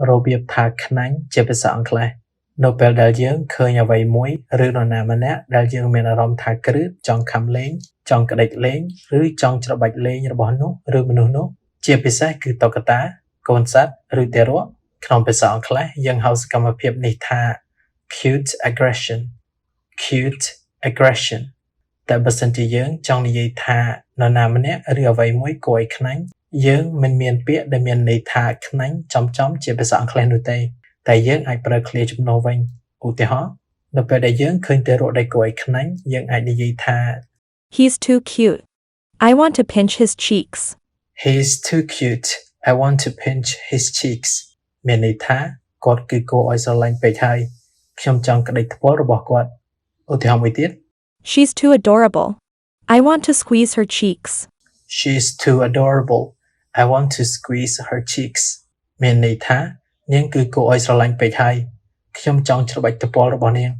របៀបថាខ្នាញ់ជាភាសាអង់គ្លេសនៅពេលដែលយើងឃើញអ្វីមួយឬនរណាម្នាក់ដែលយើងមានអារម្មណ៍ថាគ្រឺចង់ខំលេងចង់ក្តិចលេងឬចង់ច្របាច់លេងរបស់នោះឬមនុស្សនោះជាពិសេសគឺតុក្កតាកូនសត្វឬទារកក្នុងភាសាអង់គ្លេសយើងហៅសកម្មភាពនេះថា cute aggression តែបើសិនជាយើងចង់និយាយថានរណាម្នាក់ឬអ្វីមួយគួរឲ្យខ្នាញ់យើងមិនមានពាក្យដែលមានន័យថាខ្នាញ់ចំជាភាសាអង់គ្លេសនោះទេតែយើងអាចប្រើឃ្លាជំនួសវិញឧទាហរណ៍នៅពេលដែលយើងឃើញទារកដែលគួរឲ្យខ្នាញ់យើងអាចនិយាយថា He's too cute. I want to pinch his cheeks. He's too cute. I want to pinch his cheeks. មានន័យថាគាត់គឺគួរឲ្យស្រឡាញ់ពេកហើយខ្ញុំចង់ក្តិចថ្ពាល់របស់គាត់ឧទាហរណ៍មួយទៀត She's too adorable. I want to squeeze her cheeks. She's too adorable. I want to squeeze her cheeks. មានន័យថានាងគឺគួរឲ្យស្រឡាញ់ពេកហើយខ្ញុំចង់ច្របាច់ថ្ពាល់របស់នាង